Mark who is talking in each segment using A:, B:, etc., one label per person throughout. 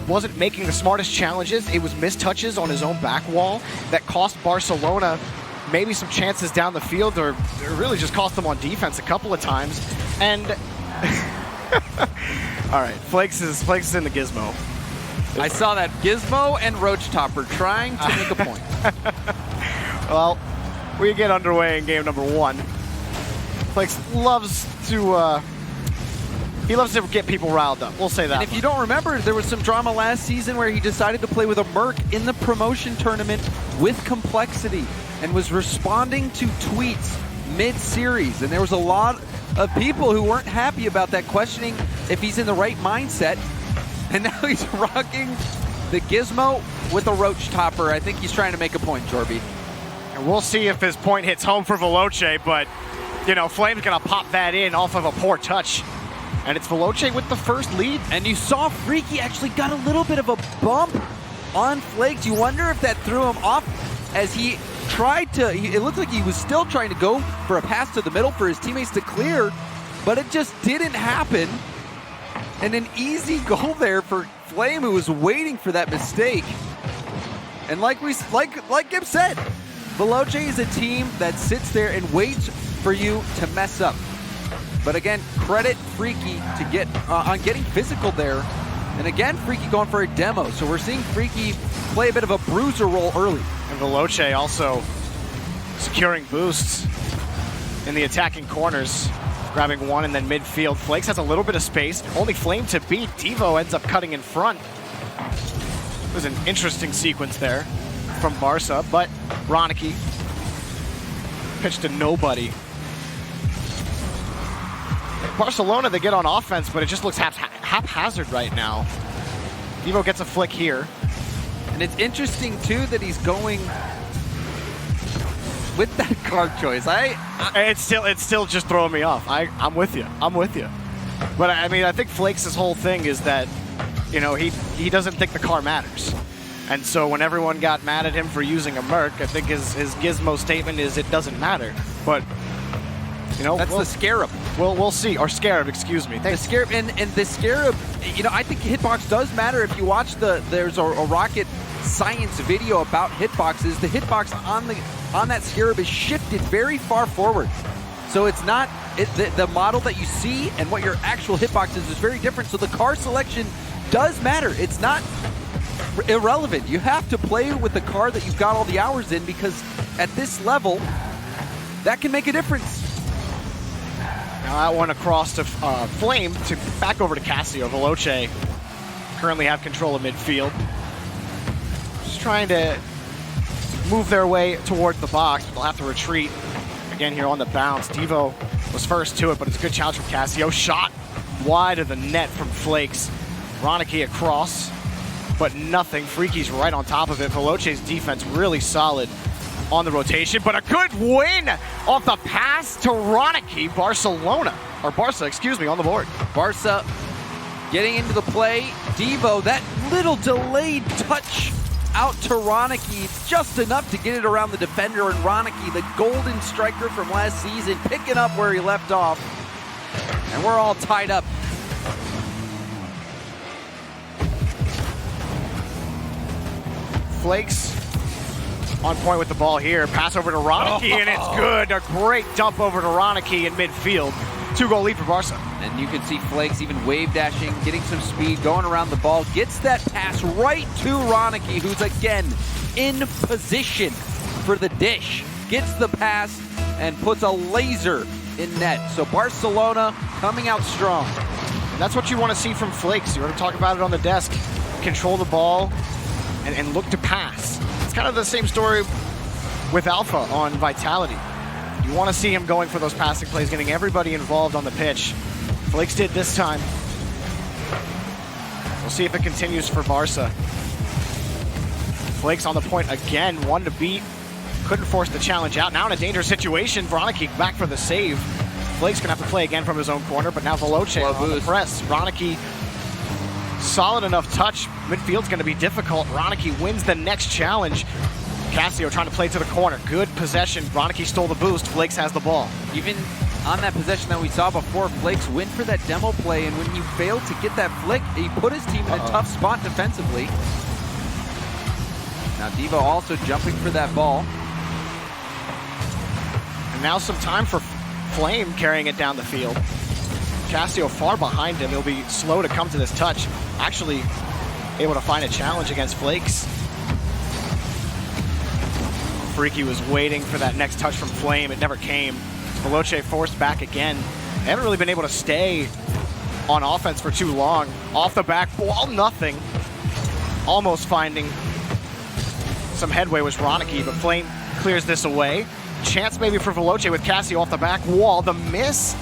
A: wasn't making the smartest challenges. It was missed touches on his own back wall that cost Barcelona maybe some chances down the field, or really just cost them on defense a couple of times. And all right, Flakes is in the gizmo.
B: I saw that Gizmo and Roach Topper trying to make a point.
A: Well, we get underway in game number 1. Flakes loves to get people riled up. We'll say that.
B: And if you don't remember, there was some drama last season where he decided to play with a Merc in the promotion tournament with complexity and was responding to tweets mid-series. And there was a lot of people who weren't happy about that, questioning if he's in the right mindset. And now he's rocking the Gizmo with a Roach Topper. I think he's trying to make a point, Jorby.
A: And we'll see if his point hits home for Veloce, but, you know, Flame's going to pop that in off of a poor touch. And it's Veloce with the first lead.
B: And you saw Freaky actually got a little bit of a bump on Flakes. You wonder if that threw him off as he tried to, it looked like he was still trying to go for a pass to the middle for his teammates to clear, but it just didn't happen. And an easy goal there for Flame, who was waiting for that mistake. And like Gibbs said, Veloce is a team that sits there and waits for you to mess up. But again, credit Freaky to get on getting physical there. And again, Freaky going for a demo. So we're seeing Freaky play a bit of a bruiser role early.
A: And Veloce also securing boosts in the attacking corners, grabbing one, and then midfield. Flakes has a little bit of space. Only Flame to beat. Devo ends up cutting in front. It was an interesting sequence there from Barca, but Ronicky pitched to nobody. Barcelona, they get on offense, but it just looks haphazard right now. Devo gets a flick here.
B: And it's interesting, too, that he's going with that card choice.
A: It's still just throwing me off. I'm with you. But I mean, I think Flakes' whole thing is that, you know, he doesn't think the car matters. And so when everyone got mad at him for using a Merc, I think his gizmo statement is it doesn't matter. But, you know,
B: that's the Scarab.
A: We'll see. Or Scarab, excuse me.
B: The Scarab, and the Scarab, you know, I think hitbox does matter. If you watch there's a Rocket Science video about hitboxes. The hitbox on that Scarab is shifted very far forward. So it's not, the model that you see and what your actual hitbox is very different. So the car selection does matter. It's not irrelevant. You have to play with the car that you've got all the hours in, because at this level, that can make a difference.
A: Now that one across to Flame, to back over to Casio. Veloce currently have control of midfield. Just trying to move their way towards the box, but they'll have to retreat again here on the bounce. Devo was first to it, but it's a good challenge from Casio. Shot wide of the net from Flakes. Ronicky across, but nothing. Freaky's right on top of it. Veloce's defense really solid on the rotation, but a good win off the pass to Ronicky. Barca, excuse me, on the board.
B: Barca getting into the play. Devo, that little delayed touch out to Ronicky, just enough to get it around the defender, and Ronicky, the golden striker from last season, picking up where he left off. And we're all tied up.
A: Flakes on point with the ball here. Pass over to Ronicky, and it's good. A great dump over to Ronicky in midfield. 2-goal lead for Barca.
B: And you can see Flakes even wave dashing, getting some speed, going around the ball, gets that pass right to Ronicky, who's again in position for the dish. Gets the pass and puts a laser in net. So Barcelona coming out strong.
A: And that's what you want to see from Flakes. You want to talk about it on the desk. Control the ball and look to pass. It's kind of the same story with Alpha on Vitality. You want to see him going for those passing plays, getting everybody involved on the pitch. Flakes did this time. We'll see if it continues for Barca. Flakes on the point again, one to beat. Couldn't force the challenge out. Now in a dangerous situation, Ronicky back for the save. Flakes gonna have to play again from his own corner, but now Veloce on the press. Ronicky, solid enough touch. Midfield's gonna be difficult. Ronicky wins the next challenge. Casio trying to play to the corner. Good possession. Ronicky stole the boost. Flakes has the ball.
B: Even on that possession that we saw before. Flakes went for that demo play, and when he failed to get that flick, he put his team in a tough spot defensively. Now Devo also jumping for that ball.
A: And now some time for Flame carrying it down the field. Casio far behind him. He'll be slow to come to this touch. Actually able to find a challenge against Flakes. Freaky was waiting for that next touch from Flame. It never came. Veloce forced back again. They haven't really been able to stay on offense for too long. Off the back wall, nothing. Almost finding some headway was Ronicky, but Flame clears this away. Chance maybe for Veloce with Casio off the back wall. The miss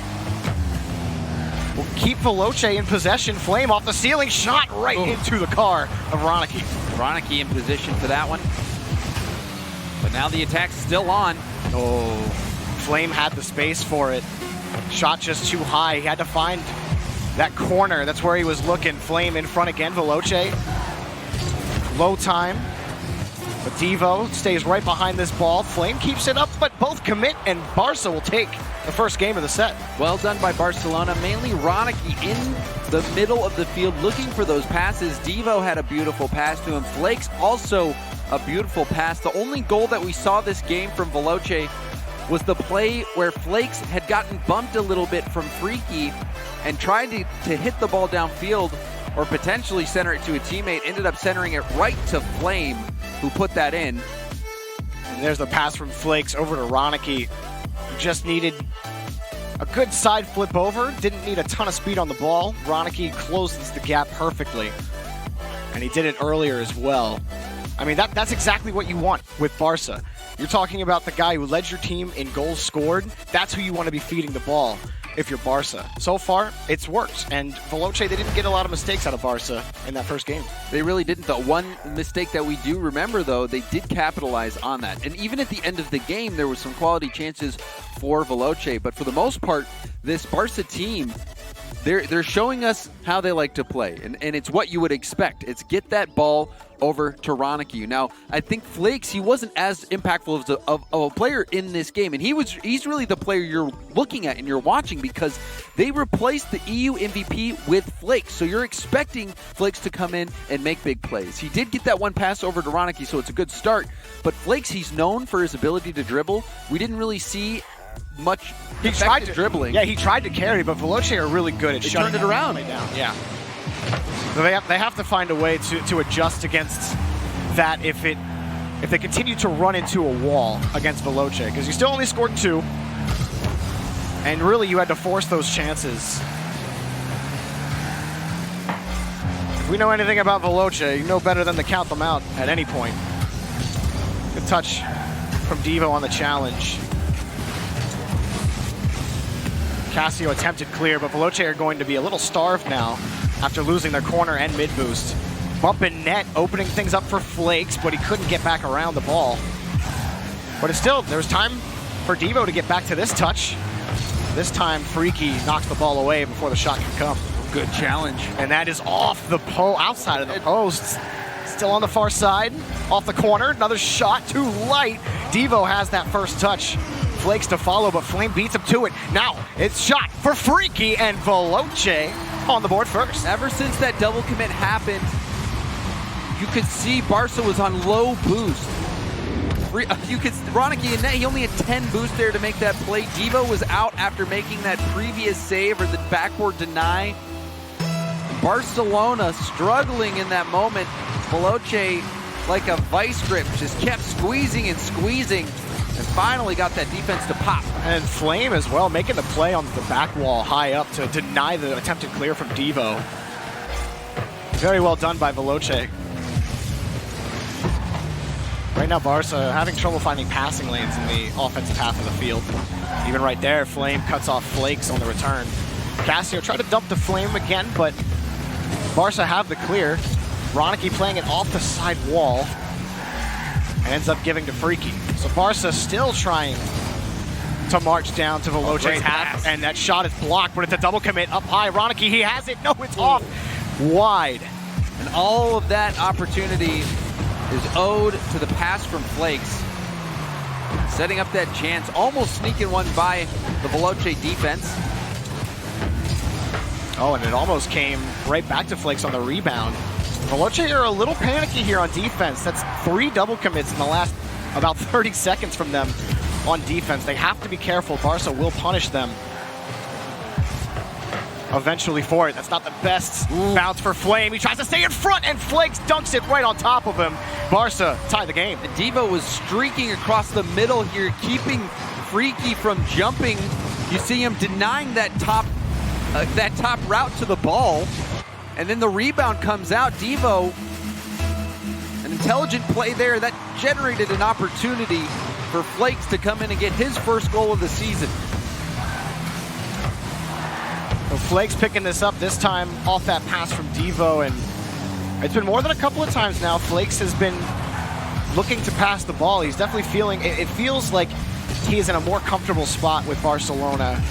A: will keep Veloce in possession. Flame off the ceiling, shot right into the car of Ronicky.
B: Ronicky in position for that one. But now the attack's still on.
A: Oh, Flame had the space for it. Shot just too high. He had to find that corner. That's where he was looking. Flame in front again. Veloce. Low time. But Devo stays right behind this ball. Flame keeps it up, but both commit, and Barca will take the first game of the set.
B: Well done by Barcelona. Mainly Ronicky in the middle of the field looking for those passes. Devo had a beautiful pass to him. Flakes also a beautiful pass. The only goal that we saw this game from Veloce was the play where Flakes had gotten bumped a little bit from Freaky and tried to hit the ball downfield or potentially center it to a teammate. Ended up centering it right to Flame, who put that in.
A: And there's the pass from Flakes over to Ronicky, who just needed a good side flip over. Didn't need a ton of speed on the ball. Ronicky closes the gap perfectly, and he did it earlier as well. I mean, that's exactly what you want with Barca. You're talking about the guy who led your team in goals scored. That's who you want to be feeding the ball if you're Barca. So far, it's worked. And Veloce, they didn't get a lot of mistakes out of Barca in that first game.
B: They really didn't. The one mistake that we do remember, though, they did capitalize on that. And even at the end of the game, there was some quality chances for Veloce. But for the most part, this Barca team, they're showing us how they like to play. And it's what you would expect. It's get that ball over to Ronicky. Now, I think Flakes, he wasn't as impactful of a player in this game, and he's really the player you're looking at and you're watching because they replaced the EU MVP with Flakes, so you're expecting Flakes to come in and make big plays. He did get that one pass over to Ronicky, so it's a good start, but Flakes, he's known for his ability to dribble. We didn't really see much dribbling.
A: Yeah, he tried to carry, but Veloce are really good at shutting
B: it around.
A: Down. Yeah. So they have to find a way to adjust against that if they continue to run into a wall against Veloce, because you still only scored 2, and really you had to force those chances. If we know anything about Veloce, you know better than to count them out at any point. Good touch from Devo on the challenge. Casio attempted clear, but Veloce are going to be a little starved now after losing their corner and mid boost. Bump in net, opening things up for Flakes, but he couldn't get back around the ball. But it's still, there's time for Devo to get back to this touch. This time, Freaky knocks the ball away before the shot can come.
B: Good challenge.
A: And that is off the outside of the post. Still on the far side, off the corner, another shot, too light. Devo has that first touch. Flakes to follow, but Flame beats him to it. Now, it's shot for Freaky, and Veloce on the board first.
B: Ever since that double commit happened, you could see Barca was on low boost. Ronicky in net, he only had 10 boost there to make that play. Devo was out after making that previous save or the backward deny. Barcelona struggling in that moment. Veloce, like a vice grip, just kept squeezing and squeezing, and finally got that defense to pop.
A: And Flame as well, making the play on the back wall high up to deny the attempted clear from Devo. Very well done by Veloce. Right now, Barca having trouble finding passing lanes in the offensive half of the field. Even right there, Flame cuts off Flakes on the return. Casio tried to dump the Flame again, but Barca have the clear. Ronicky playing it off the side wall and ends up giving to Freaky. So Barca still trying to march down to Veloce's half, and that shot is blocked, but it's a double commit up high. Ronicky, he has it. No, it's off wide.
B: And all of that opportunity is owed to the pass from Flakes. setting up that chance, almost sneaking one by the Veloce defense.
A: Oh, and it almost came right back to Flakes on the rebound. Veloce are a little panicky here on defense. That's 3 double commits in the last about 30 seconds from them on defense. They have to be careful. Barca will punish them eventually for it. That's not the best bounce for Flame. He tries to stay in front, and Flakes dunks it right on top of him. Barca tie the game.
B: And Devo was streaking across the middle here, keeping Freaky from jumping. You see him denying that top route to the ball. And then the rebound comes out. Devo, an intelligent play there that generated an opportunity for Flakes to come in and get his first goal of the season.
A: So Flakes picking this up this time off that pass from Devo, and it's been more than a couple of times now. Flakes has been looking to pass the ball. He's definitely feeling, it feels like he is in a more comfortable spot with Barcelona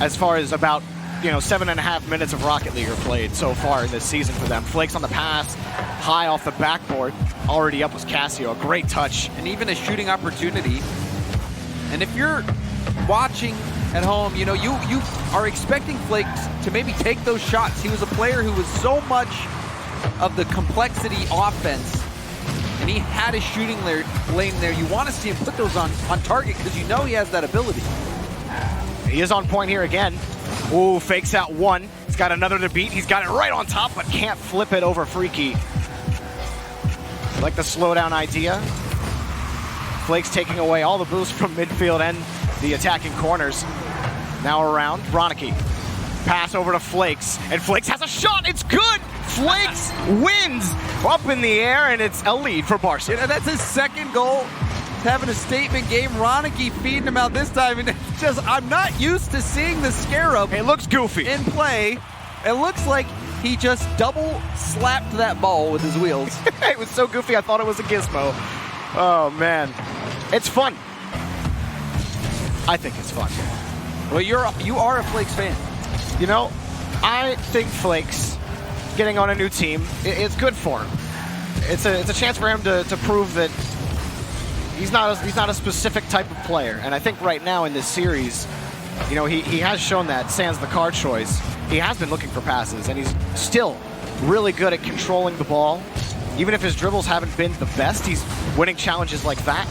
A: as far as about 7.5 minutes of Rocket League are played so far in this season for them. Flakes on the pass, high off the backboard. Already up was Casio, a great touch.
B: And even a shooting opportunity. And if you're watching at home, you are expecting Flakes to maybe take those shots. He was a player who was so much of the complexity offense, and he had a shooting lane there. You want to see him put those on target because you know he has that ability.
A: He is on point here again. Ooh, fakes out one. He's got another to beat. He's got it right on top, but can't flip it over Freaky. Like the slowdown idea. Flakes taking away all the boost from midfield and the attacking corners. Now around, Ronicky. Pass over to Flakes, and Flakes has a shot. It's good! Flakes wins up in the air, and it's a lead for Barca.
B: That's his second goal. Having a statement game. Ronicky feeding him out this time, and it's just, I'm not used to seeing the Scarab.
A: It looks goofy
B: in play. It looks like he just double slapped that ball with his wheels.
A: It was so goofy, I thought it was a gizmo. Oh man, it's fun. I think it's fun.
B: Well, you are a Flakes fan.
A: I think Flakes getting on a new team, it's good for him. It's a chance for him to prove that he's not a specific type of player. And I think right now in this series, he has shown that, sans the card choice. He has been looking for passes, and he's still really good at controlling the ball. Even if his dribbles haven't been the best, he's winning challenges like that.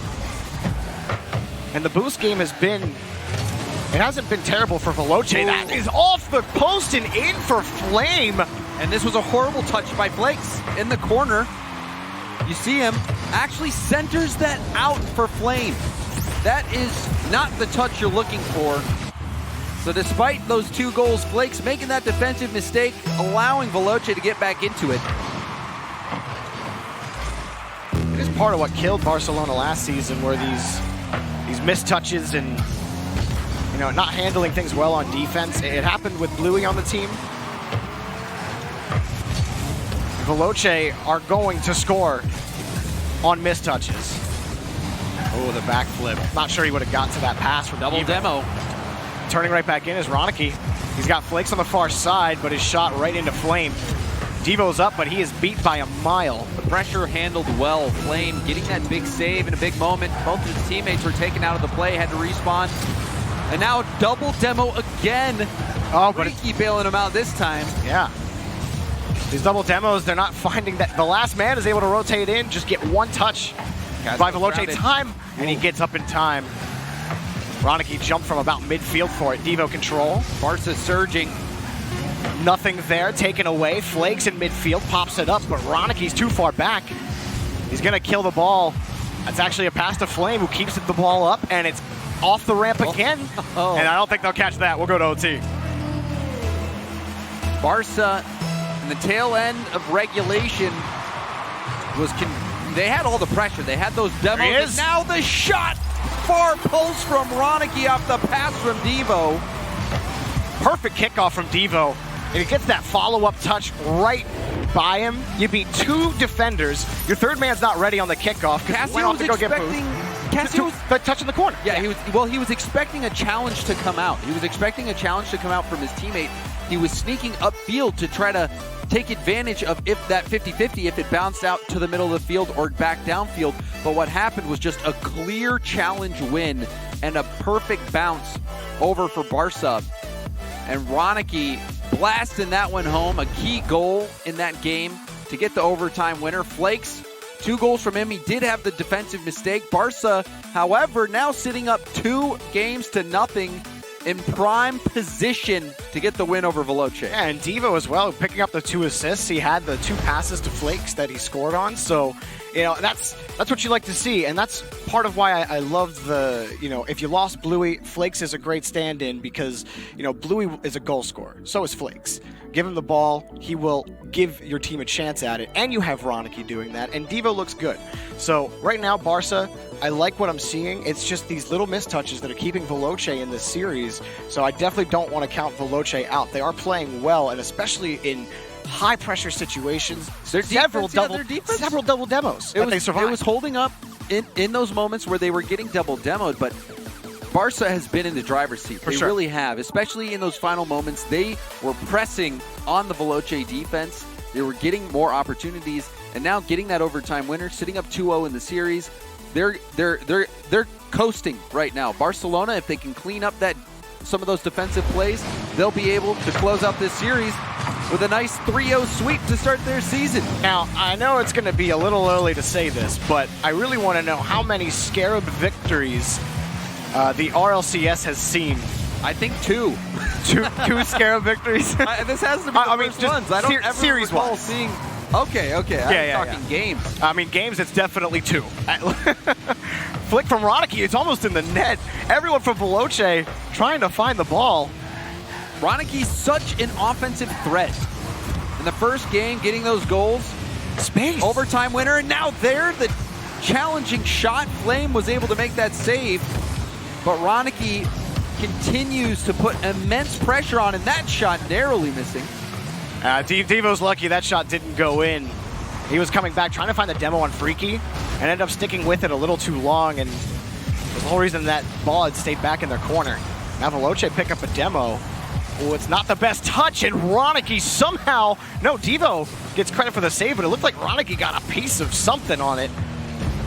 A: And the boost game it hasn't been terrible for Veloce. That is off the post and in for Flame.
B: And this was a horrible touch by Flakes in the corner. You see him actually centers that out for Flame. That is not the touch you're looking for. So despite those 2 goals, Flakes making that defensive mistake, allowing Veloce to get back into it.
A: It is part of what killed Barcelona last season, were these missed touches and not handling things well on defense. It happened with Bluey on the team. Veloce are going to score on missed touches. Oh, the backflip. Not sure he would have got to that pass from
B: double demo.
A: Turning right back in is Ronicky. He's got Flakes on the far side, but his shot right into Flame. Devo's up, but he is beat by a mile.
B: The pressure handled well. Flame getting that big save in a big moment. Both of his teammates were taken out of the play, had to respawn. And now double demo again.
A: Oh, but
B: Freaky bailing him out this time.
A: Yeah. These double demos, they're not finding that. The last man is able to rotate in, just get one touch by Veloce time, and he gets up in time. Ronicky jumped from about midfield for it. Devo control.
B: Barca surging.
A: Nothing there, taken away. Flakes in midfield, pops it up, but Ronicky's too far back. He's gonna kill the ball. That's actually a pass to Flame, who keeps the ball up, and it's off the ramp again.
B: Oh.
A: And I don't think they'll catch that. We'll go to OT.
B: Barca, in the tail end of regulation, they had all the pressure. They had those demos. And now the shot, far post from Ronicky off the pass from Devo.
A: Perfect kickoff from Devo. And he gets that follow-up touch right by him. You beat 2 defenders. Your third man's not ready on the kickoff because he went off to go get boost.
B: Casio was
A: touch in the corner.
B: Yeah, he was expecting a challenge to come out. He was expecting a challenge to come out from his teammate. He was sneaking upfield to try to take advantage of if that 50-50, if it bounced out to the middle of the field or back downfield. But what happened was just a clear challenge win and a perfect bounce over for Barca. And Ronicky blasting that one home, a key goal in that game to get the overtime winner. Flakes, 2 goals from him. He did have the defensive mistake. Barca, however, now sitting up 2-0 in prime position to get the win over Veloce.
A: Yeah, and Devo as well, picking up the 2 assists. He had the 2 passes to Flakes that he scored on. So, you know, that's what you like to see. And that's part of why I love the, you know, if you lost Bluey, Flakes is a great stand-in because, you know, Bluey is a goal scorer. So is Flakes. Give him the ball, he will give your team a chance at it. And you have Ronicky doing that. And Devo looks good. So right now, Barca, I like what I'm seeing. It's just these little mistouches that are keeping Veloce in this series. So I definitely don't want to count Veloce out. They are playing well, and especially in high-pressure situations. Several double demos that they survived.
B: It was holding up in those moments where they were getting double demoed, but Barca has been in the driver's seat. They really have, especially in those final moments. They were pressing on the Veloce defense. They were getting more opportunities, and now getting that overtime winner, sitting up 2-0 in the series. They're coasting right now. Barcelona, if they can clean up some of those defensive plays, they'll be able to close out this series with a nice 3-0 sweep to start their season.
A: Now, I know it's going to be a little early to say this, but I really want to know how many Scarab victories the RLCS has seen.
B: I think 2.
A: two Scarab victories?
B: This has to be the first ones. I don't ever recall seeing... Okay. I'm talking games.
A: I mean, games, it's definitely 2. Flick from Ronicky, it's almost in the net. Everyone from Veloce trying to find the ball.
B: Ronicky's such an offensive threat. In the first game, getting those goals.
A: Space.
B: Overtime winner, and now the challenging shot. Flame was able to make that save, but Ronicky continues to put immense pressure on, and that shot narrowly missing.
A: Devo's lucky that shot didn't go in. He was coming back, trying to find the demo on Freaky, and ended up sticking with it a little too long, and the whole reason that ball had stayed back in their corner. Now Veloce pick up a demo. Oh, it's not the best touch, and Ronicky somehow... No, Devo gets credit for the save, but it looked like Ronicky got a piece of something on it.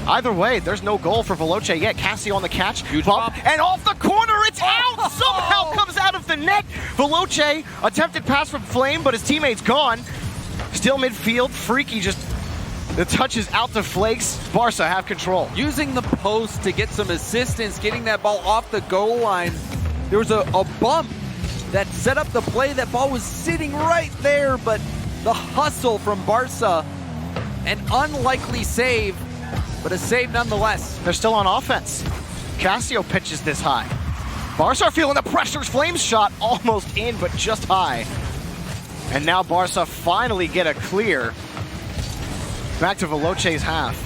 A: Either way, there's no goal for Veloce yet. Cassio on the catch.
B: Huge bump.
A: And off the corner, it's out! Somehow comes out of the net. Veloce, attempted pass from Flame, but his teammate's gone. Still midfield. Freaky just... The touch is out to Flakes. Barca have control.
B: Using the post to get some assistance, getting that ball off the goal line. There was a bump that set up the play. That ball was sitting right there, but the hustle from Barca, an unlikely save, but a save nonetheless.
A: They're still on offense. Cassio pitches this high. Barca are feeling the pressure. Flames shot almost in, but just high. And now Barca finally get a clear. Back to Veloce's half.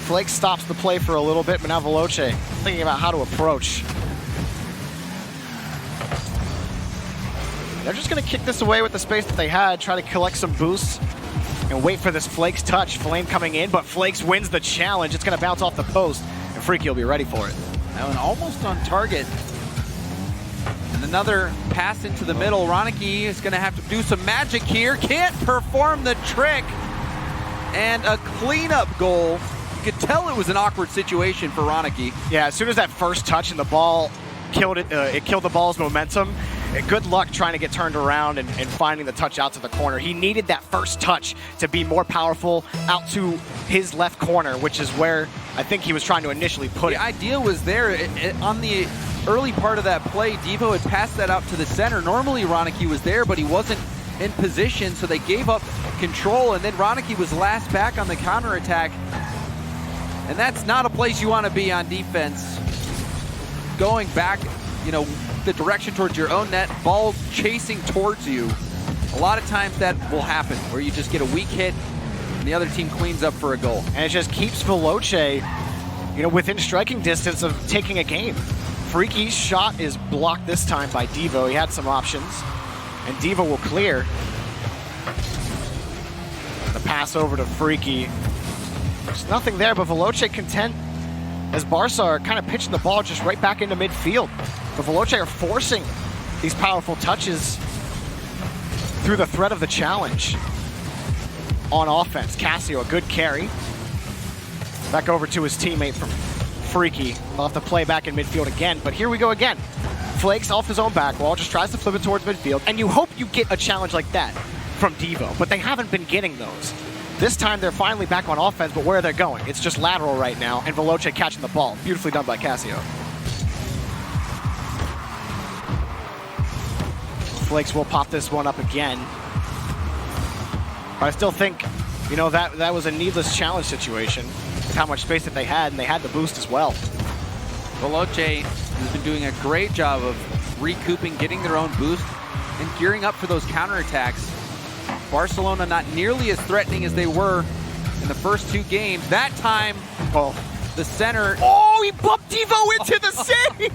A: Flake stops the play for a little bit, but now Veloce thinking about how to approach. They're just going to kick this away with the space that they had, try to collect some boosts, and wait for this Flakes touch. Flame coming in, but Flakes wins the challenge. It's going to bounce off the post, and Freaky will be ready for it.
B: That one almost on target. And another pass into the middle. Ronicky is going to have to do some magic here. Can't perform the trick. And a cleanup goal. You could tell it was an awkward situation for Ronicky.
A: Yeah, as soon as that first touch and the ball killed it, it killed the ball's momentum. Good luck trying to get turned around and finding the touch out to the corner. He needed that first touch to be more powerful out to his left corner, which is where I think he was trying to initially put it.
B: The idea was there. On the early part of that play, Devo had passed that out to the center. Normally Ronicky was there, but he wasn't in position, so they gave up control, and then Ronicky was last back on the counterattack. And that's not a place you want to be on defense. Going back, you know, the direction towards your own net, ball chasing towards you. A lot of times that will happen, where you just get a weak hit and the other team cleans up for a goal.
A: And it just keeps Veloce, you know, within striking distance of taking a game. Freaky's shot is blocked this time by Devo. He had some options, and Devo will clear. The pass over to Freaky. There's nothing there, but Veloce content as Barca are kind of pitching the ball just right back into midfield. But Veloce are forcing these powerful touches. through the threat of the challenge on offense. Cassio, a good carry. Back over to his teammate from Freaky. He'll have to play back in midfield again, but here we go again. Flakes off his own back wall, just tries to flip it towards midfield, and you hope you get a challenge like that from Devo, but they haven't been getting those. This time they're finally back on offense, but where are they going? It's just lateral right now, and Veloce catching the ball. Beautifully done by Cassio. Flakes will pop this one up again. But I still think, you know, that was a needless challenge situation with how much space that they had, and they had the boost as well.
B: Veloce has been doing a great job of recouping, getting their own boost, and gearing up for those counterattacks. Barcelona not nearly as threatening as they were in the first two games. That time, the center...
A: Oh, he bumped Devo into the save!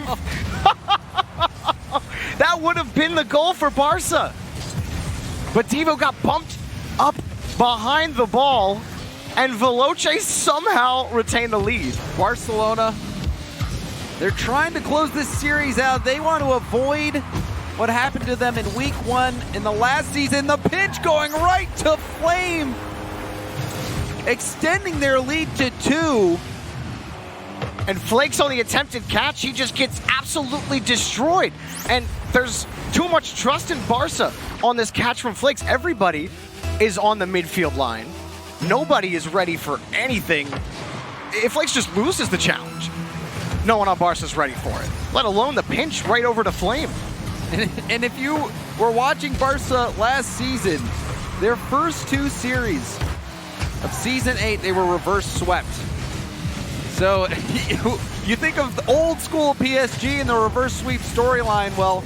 A: That would have been the goal for Barca. But Devo got bumped up behind the ball, and Veloce somehow retained the lead.
B: Barcelona, they're trying to close this series out. They want to avoid what happened to them in week 1 in the last season. The pinch going right to Flame, extending their lead to 2.
A: And Flakes on the attempted catch, he just gets absolutely destroyed. And there's too much trust in Barca on this catch from Flakes. Everybody is on the midfield line. Nobody is ready for anything. If Flakes just loses the challenge, no one on Barca's ready for it, let alone the pinch right over to Flame.
B: And if you were watching Barca last season, their first 2 series of Season 8, they were reverse swept. So you think of the old school PSG and the reverse sweep storyline. Well,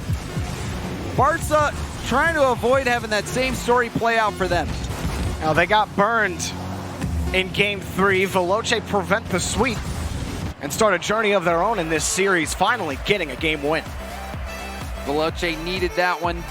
B: Barca trying to avoid having that same story play out for them.
A: Now they got burned in Game 3. Veloce prevent the sweep and start a journey of their own in this series, finally getting a game win.
B: Veloce needed that one.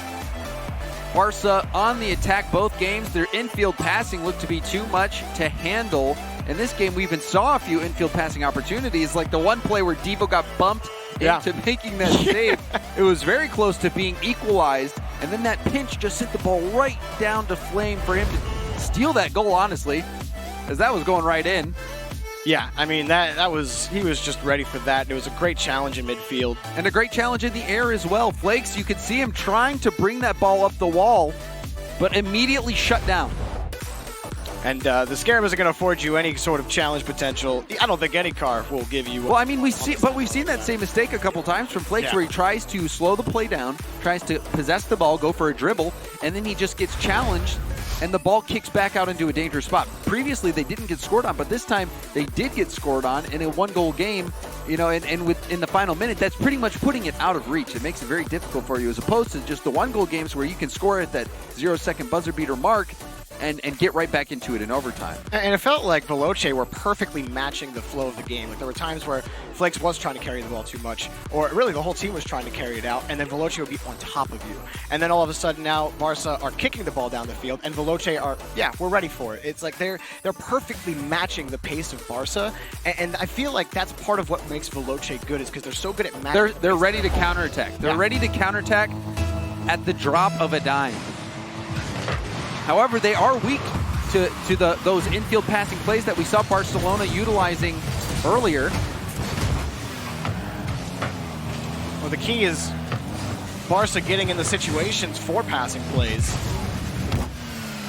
B: Barca on the attack both games. Their infield passing looked to be too much to handle. In this game, we even saw a few infield passing opportunities, like the one play where Devo got bumped into making that save. It was very close to being equalized, and then that pinch just sent the ball right down to Flame for him to steal that goal, honestly, as that was going right in.
A: Yeah, I mean, he was just ready for that. It was a great challenge in midfield.
B: And a great challenge in the air as well. Flakes, you could see him trying to bring that ball up the wall, but immediately shut down.
A: And the Scarab isn't going to afford you any sort of challenge potential. I don't think any car will give you.
B: Well, I mean, we've seen that same mistake a couple times from Flakes, where he tries to slow the play down, tries to possess the ball, go for a dribble, and then he just gets challenged, and the ball kicks back out into a dangerous spot. Previously, they didn't get scored on, but this time they did get scored on in a 1-goal game. You know, and in the final minute, that's pretty much putting it out of reach. It makes it very difficult for you, as opposed to just the 1-goal games where you can score at that 0-second buzzer beater mark and get right back into it in overtime.
A: And it felt like Veloce were perfectly matching the flow of the game. Like, there were times where Flakes was trying to carry the ball too much, or really the whole team was trying to carry it out, and then Veloce would be on top of you. And then all of a sudden now Barca are kicking the ball down the field, and Veloce are, we're ready for it. It's like they're perfectly matching the pace of Barca, and I feel like that's part of what makes Veloce good, is because they're so good at matching.
B: They're ready to counterattack. They're ready to counterattack at the drop of a dime. However, they are weak to those infield passing plays that we saw Barcelona utilizing earlier.
A: Well, the key is Barca getting in the situations for passing plays.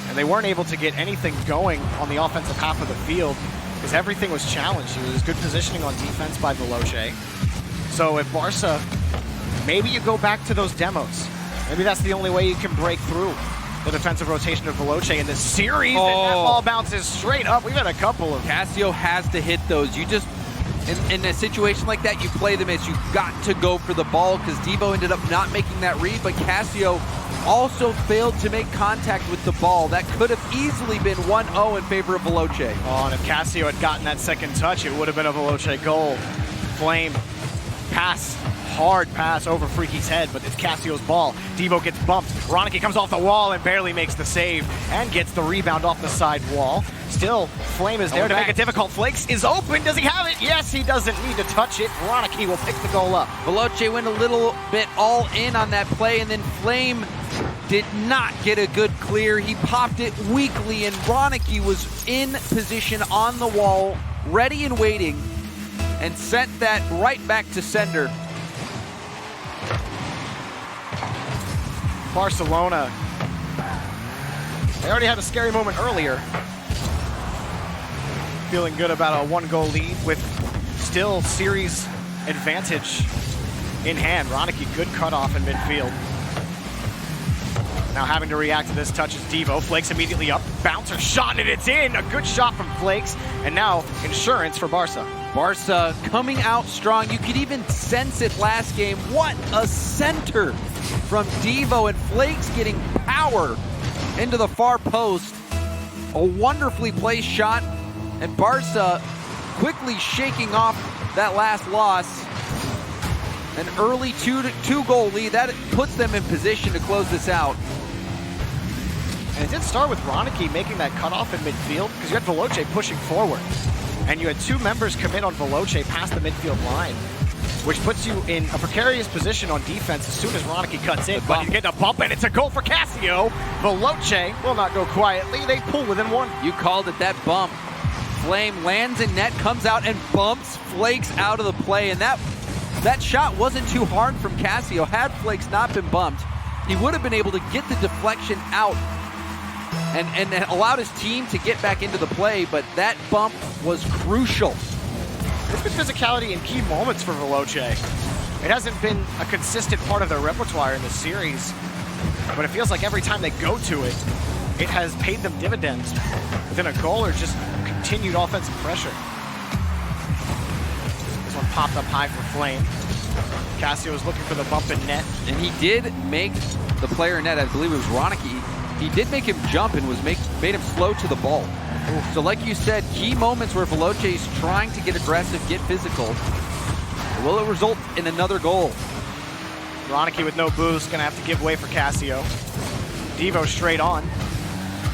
A: And they weren't able to get anything going on the offensive half of the field because everything was challenged. It was good positioning on defense by Veloce. So if Barca, maybe you go back to those demos. Maybe that's the only way you can break through the defensive rotation of Veloce in this series, and that ball bounces straight up. We've had a couple of...
B: Cassio has to hit those. You just, in a situation like that, you play them as you've got to go for the ball, because Devo ended up not making that read, but Cassio also failed to make contact with the ball. That could have easily been 1-0 in favor of Veloce.
A: Oh, and if Cassio had gotten that second touch, it would have been a Veloce goal. Flame pass. Hard pass over Freaky's head, but it's Cassio's ball. Devo gets bumped. Ronicky comes off the wall and barely makes the save and gets the rebound off the side wall. Still, Flame is there to make it difficult. Flakes is open. Does he have it? Yes, he doesn't need to touch it. Ronicky will pick the goal up.
B: Veloce went a little bit all in on that play, and then Flame did not get a good clear. He popped it weakly, and Ronicky was in position on the wall, ready and waiting, and sent that right back to sender.
A: Barcelona, they already had a scary moment earlier. Feeling good about a 1-goal lead with still series advantage in hand. Ronicky, good cutoff in midfield. Now having to react to this touch is Devo. Flakes immediately up, bouncer shot, and it's in! A good shot from Flakes, and now insurance for Barca.
B: Barca coming out strong. You could even sense it last game. What a center from Devo, and Flakes getting power into the far post. A wonderfully placed shot, and Barca quickly shaking off that last loss. An early two-goal lead, that puts them in position to close this out.
A: And it did start with Ronicky making that cutoff in midfield, because you had Veloce pushing forward. And you had two members commit on Veloce past the midfield line, which puts you in a precarious position on defense as soon as Ronicky cuts in. But he's getting a bump, and it's a goal for Casio. Veloce will not go quietly. They pull within one.
B: You called it, that bump. Flame lands in net, comes out and bumps Flakes out of the play. And that shot wasn't too hard from Casio. Had Flakes not been bumped, he would have been able to get the deflection out and allowed his team to get back into the play, but that bump was crucial.
A: There's been physicality in key moments for Veloce. It hasn't been a consistent part of their repertoire in this series, but it feels like every time they go to it, it has paid them dividends within a goal or just continued offensive pressure. This one popped up high for Flame. Casio was looking for the bump in net.
B: And he did make the player in net, I believe it was Ronicky, he did make him jump and made him slow to the ball. So like you said, key moments where Veloce is trying to get aggressive, get physical. Will it result in another goal?
A: Ronicky with no boost, gonna have to give way for Casio. Devo straight on.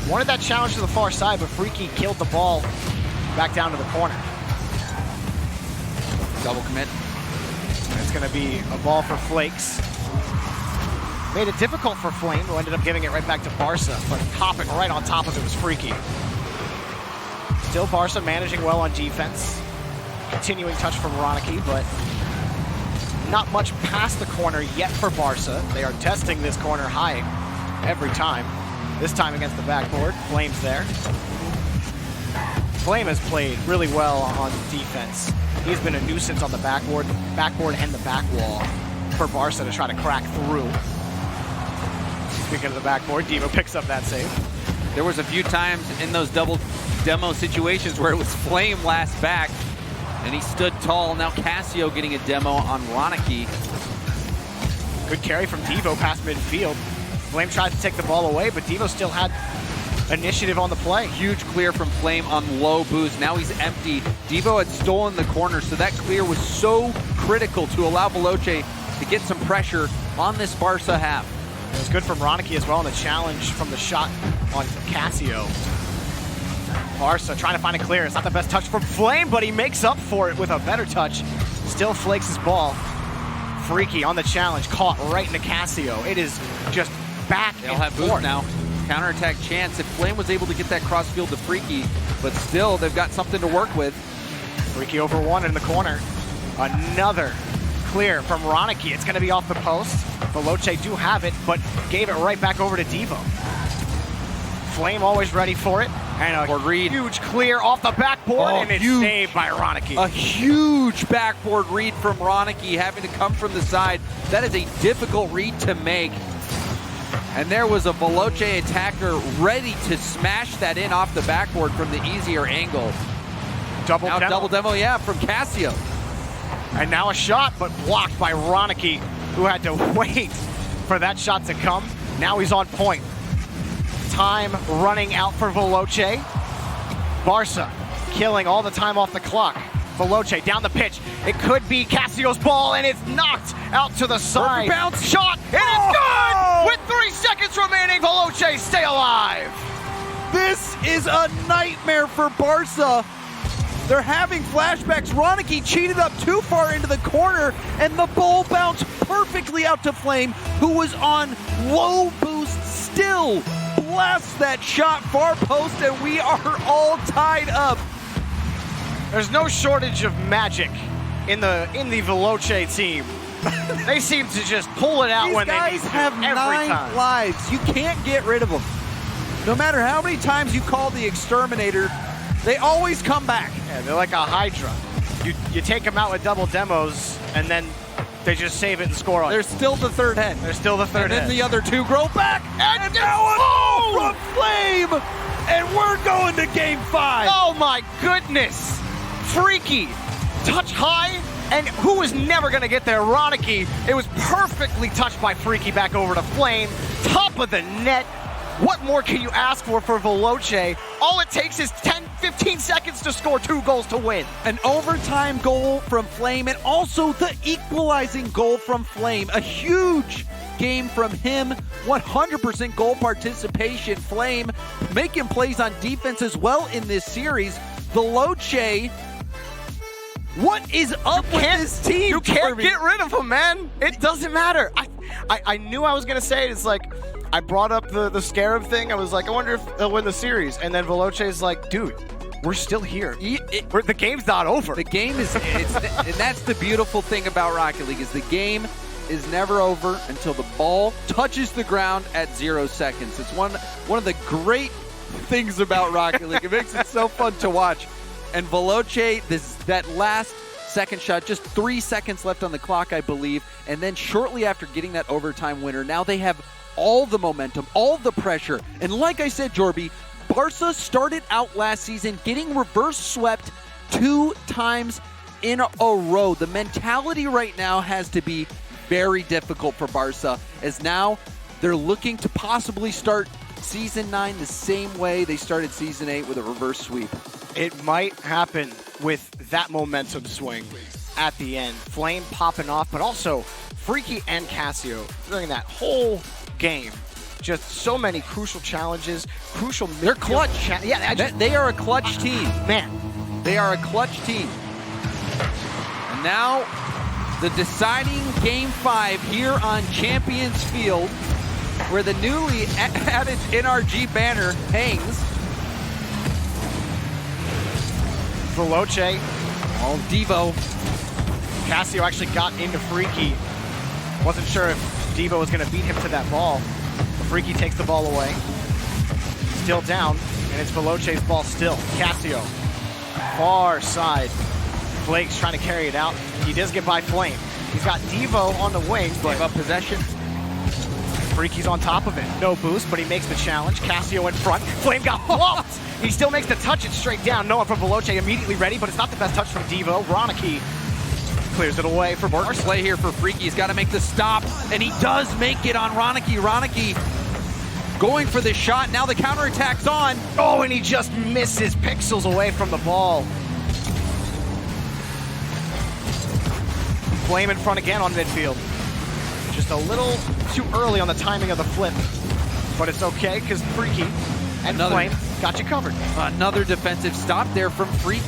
A: Wanted that challenge to the far side, but Freaky killed the ball back down to the corner.
B: Double commit.
A: And it's gonna be a ball for Flakes. Made it difficult for Flame, who ended up giving it right back to Barca, but popping right on top of it was Freaky. Still Barca managing well on defense. Continuing touch from Ronicky, but not much past the corner yet for Barca. They are testing this corner high every time. This time against the backboard. Flame's there. Flame has played really well on defense. He's been a nuisance on the backboard and the back wall for Barca to try to crack through. Speaking of the backboard, Devo picks up that save.
B: There was a few times in those double demo situations where it was Flame last back, and he stood tall. Now Casio getting a demo on Ronicky.
A: Good carry from Devo past midfield. Flame tried to take the ball away, but Devo still had initiative on the play.
B: Huge clear from Flame on low boost. Now he's empty. Devo had stolen the corner, so that clear was so critical to allow Veloce to get some pressure on this Barca half.
A: It was good from Ronicky as well, and the challenge from the shot on Casio. Barca trying to find a clear. It's not the best touch from Flame, but he makes up for it with a better touch. Still Flakes his ball. Freaky on the challenge, caught right into Casio. It is just back
B: They'll
A: and
B: have
A: forth.
B: boost now. Counterattack chance if Flame was able to get that crossfield to Freaky, but still they've got something to work with.
A: Freaky over one in the corner. Another clear from Ronicky. It's going to be off the post. Veloce do have it, but gave it right back over to Devo. Flame always ready for it. And a huge clear off the backboard, and it's saved by Ronicky.
B: A huge backboard read from Ronicky, having to come from the side. That is a difficult read to make. And there was a Veloce attacker ready to smash that in off the backboard from the easier angle.
A: Double demo,
B: yeah, from Casio.
A: And now a shot, but blocked by Ronicky, who had to wait for that shot to come. Now he's on point. Time running out for Veloce. Barca killing all the time off the clock. Veloce down the pitch. It could be Casio's ball, and it's knocked out to the side.
B: Bounce
A: Shot, and it's good! With 3 seconds remaining, Veloce stay alive.
B: This is a nightmare for Barca. They're having flashbacks. Ronicky cheated up too far into the corner, and the ball bounced perfectly out to Flame, who was on low boost still blasts that shot far post, and we are all tied up.
A: There's no shortage of magic in the Veloce team. They seem to just pull it out
B: These
A: when they need
B: guys
A: to
B: have
A: every
B: 9
A: time.
B: lives. You can't get rid of them. No matter how many times you call the exterminator, they always come back.
A: Yeah, they're like a Hydra. You take them out with double demos, and then they just save it and score on
B: They're
A: you.
B: still the third head.
A: They're still the third
B: And then
A: head.
B: the other 2 grow back. And now
A: Oh!
B: from Flame. And we're going to game 5.
A: Oh my goodness! Freaky, touch high, and who was never gonna get there? Ronicky. It was perfectly touched by Freaky back over to Flame. Top of the net. What more can you ask for Veloce? All it takes is 10-15 seconds to score 2 goals to win.
B: An overtime goal from Flame, and also the equalizing goal from Flame. A huge game from him. 100% goal participation. Flame making plays on defense as well in this series. Veloce, what is up with this team?
A: You can't
B: Jorby?
A: get rid of him, man. It doesn't matter. I knew I was gonna say it. It's like, I brought up the Scarab thing. I was like, I wonder if they'll win the series. And then Veloce's like, dude, we're still here. The game's not over.
B: The game is, and that's the beautiful thing about Rocket League, is the game is never over until the ball touches the ground at 0 seconds. It's one of the great things about Rocket League. It makes it so fun to watch. And Veloce, that last second shot, just 3 seconds left on the clock, I believe. And then shortly after getting that overtime winner, now they have all the momentum, all the pressure. And like I said, Jorby, Barca started out last season getting reverse swept 2 times in a row. The mentality right now has to be very difficult for Barca, as now they're looking to possibly start Season 9 the same way they started Season 8 with a reverse sweep.
A: It might happen with that momentum swing at the end. Flame popping off, but also Freaky and Casio during that whole game. Just so many crucial challenges, crucial.
B: They're clutch. They are a clutch team.
A: Man,
B: they are a clutch team. And now the deciding game 5 here on Champions Field, where the newly added NRG banner hangs.
A: Veloce,
B: all Devo.
A: Casio actually got into Freaky. Wasn't sure if Devo was going to beat him to that ball. Freaky takes the ball away. Still down, and it's Veloce's ball still. Casio, far side. Blake's trying to carry it out. He does get by Flame. He's got Devo on the wing, but
B: gave up possession.
A: Freaky's on top of it. No boost, but he makes the challenge. Casio in front. Flame got whopped. He still makes the touch it straight down. No one from Veloce immediately ready, but it's not the best touch from Devo. Ronicky clears it away for Barca.
B: Play here for Freaky. He's got to make the stop, and he does make it on Ronicky. Ronicky going for the shot. Now the counterattack's on.
A: Oh, and he just misses pixels away from the ball. Flame in front again on midfield. Just a little too early on the timing of the flip, but it's okay because Freaky and Flame got you covered.
B: Another defensive stop there from Freaky.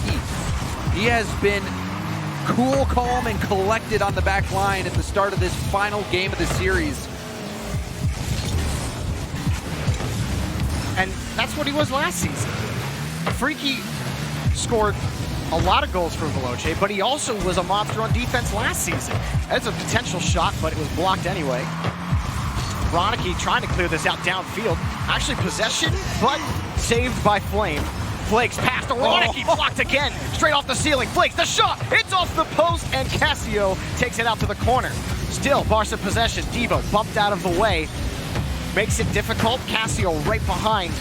B: He has been cool, calm, and collected on the back line at the start of this final game of the series.
A: And that's what he was last season. Freaky scored a lot of goals for Veloce, but he also was a monster on defense last season. That's a potential shot, but it was blocked anyway. Ronicky trying to clear this out downfield. Actually possession, but saved by Flame. Flakes past to Ronicky, blocked again. Straight off the ceiling, Flakes the shot. It's off the post, and Casio takes it out to the corner. Still, Barca possession. Devo bumped out of the way. Makes it difficult. Casio right behind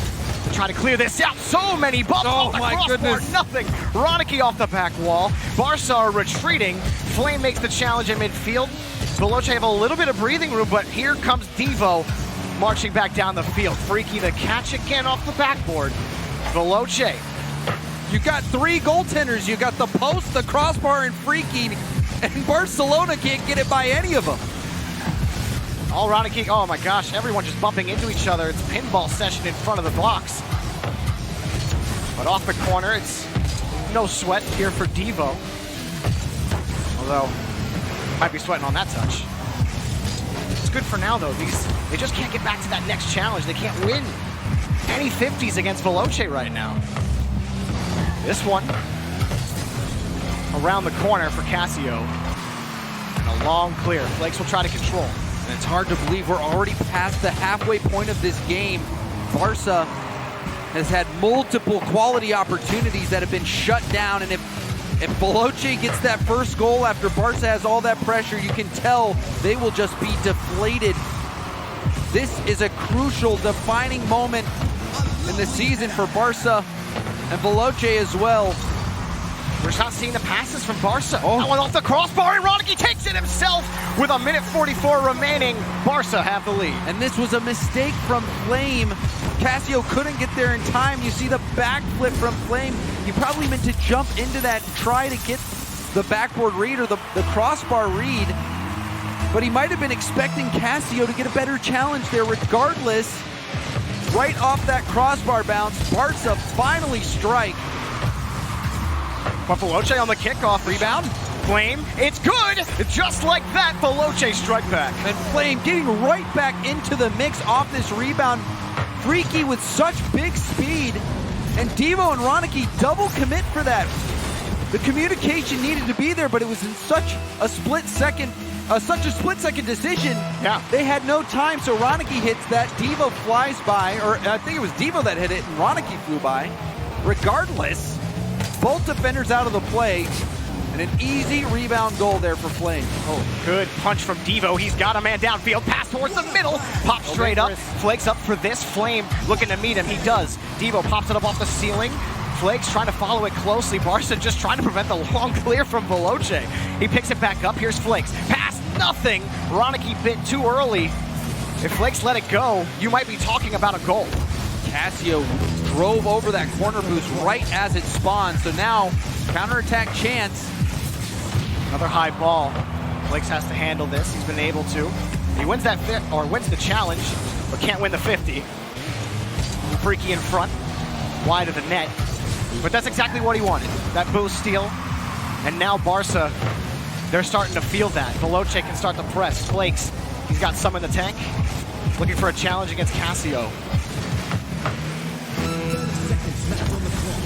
A: to try to clear this out. So many bumps off the crossbar, nothing. Ronicky off the back wall. Barca are retreating. Flame makes the challenge in midfield. Veloce have a little bit of breathing room, but here comes Devo marching back down the field. Freaky the catch again off the backboard. Veloce.
B: You got 3 goaltenders. You got the post, the crossbar, and Freaky, and Barcelona can't get it by any of them.
A: All Ronicky, oh my gosh, everyone just bumping into each other. It's pinball session in front of the box. But off the corner, it's no sweat here for Devo. Although, might be sweating on that touch. good for now, though. They just can't get back to that next challenge. They can't win any 50s against Veloce right now. This one around the corner for Casio. And a long clear. Flakes will try to control.
B: And it's hard to believe we're already past the halfway point of this game. Barca has had multiple quality opportunities that have been shut down, and if Veloce gets that first goal after Barca has all that pressure, you can tell they will just be deflated. This is a crucial, defining moment in the season for Barca and Veloce as well.
A: We're just not seeing the passes from Barca. Oh. That one off the crossbar, and Ronicky takes it himself with a minute 44 remaining. Barca have the lead.
B: And this was a mistake from Flame. Casio couldn't get there in time. You see the backflip from Flame. He probably meant to jump into that and try to get the backboard read or the crossbar read. But he might have been expecting Casio to get a better challenge there. Regardless, right off that crossbar bounce, Barca finally strike.
A: But Veloce on the kickoff rebound. Flame, it's good! Just like that, Veloce strike back.
B: And Flame getting right back into the mix off this rebound. Freaky with such big speed. And Devo and Ronicky double commit for that. The communication needed to be there, but it was in such a split second decision.
A: Yeah.
B: They had no time, so Ronicky hits that. Devo flies by, or I think it was Devo that hit it, and Ronicky flew by. Regardless, both defenders out of the play, and an easy rebound goal there for Flame.
A: Oh, good punch from Devo. He's got a man downfield. Pass towards the middle. Pops straight up. Flakes up for this. Flame looking to meet him. He does. Devo pops it up off the ceiling. Flakes trying to follow it closely. Barca just trying to prevent the long clear from Veloce. He picks it back up. Here's Flakes. Pass, nothing. Ronicky bit too early. If Flakes let it go, you might be talking about a goal.
B: Casio drove over that corner boost right as it spawned, so now counterattack chance.
A: Another high ball. Flakes has to handle this. He's been able to. He wins that wins the challenge, but can't win the 50. Freaky in front, wide of the net. But that's exactly what he wanted. That boost steal. And now Barca, they're starting to feel that. Veloce can start to press. Flakes, he's got some in the tank. Looking for a challenge against Casio.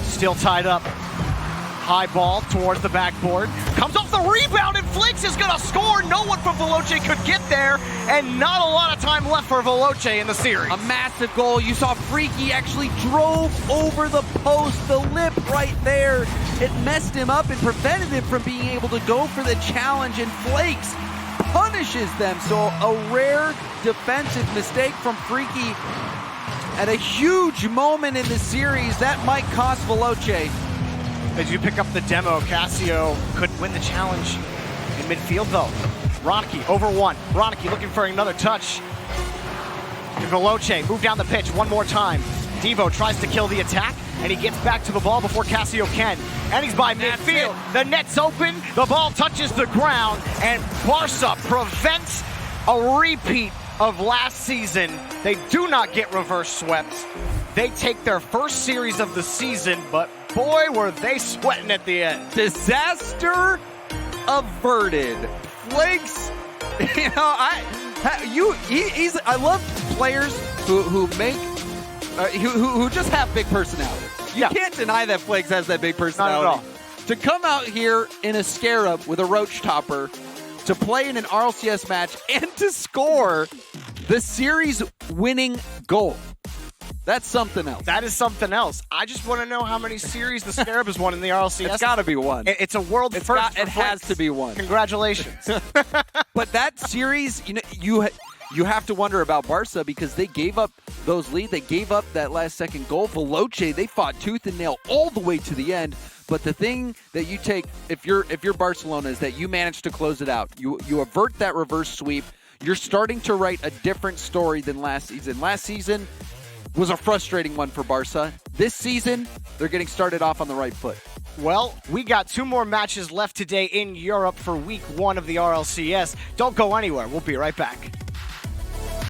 A: Still tied up. High ball towards the backboard. Comes off the rebound, and Flakes is gonna score. No one from Veloce could get there, and not a lot of time left for Veloce in the series.
B: A massive goal. You saw Freaky actually drove over the post, the lip right there. It messed him up and prevented him from being able to go for the challenge, and Flakes punishes them. So a rare defensive mistake from Freaky at a huge moment in the series. That might cost Veloce.
A: As you pick up the demo, Casio couldn't win the challenge in midfield though. Ronicky over one. Ronicky looking for another touch. And Veloce move down the pitch one more time. Devo tries to kill the attack, and he gets back to the ball before Casio can. And he's by midfield. The net's open, the ball touches the ground, and Barca prevents a repeat of last season. They do not get reverse swept. They take their first series of the season, but boy, were they sweating at the end.
B: Disaster averted. Flakes, I love players who make who just have big personalities. You can't deny that Flakes has that big personality.
A: Not at all.
B: To come out here in a scarab with a roach topper, to play in an RLCS match, and to score the series-winning goal. That's something else.
A: That is something else. I just want to know how many series the Scarab has won in the RLCS.
B: It's got to be one.
A: It's a world first.
B: It has to be one.
A: Congratulations.
B: But that series, you have to wonder about Barca because they gave up those lead. They gave up that last second goal. Veloce, they fought tooth and nail all the way to the end. But the thing that you take, if you're Barcelona, is that you manage to close it out. You avert that reverse sweep. You're starting to write a different story than last season. Last season was a frustrating one for Barca. This season, they're getting started off on the right foot.
A: Well, we got 2 more matches left today in Europe for week 1 of the RLCS. Don't go anywhere. We'll be right back.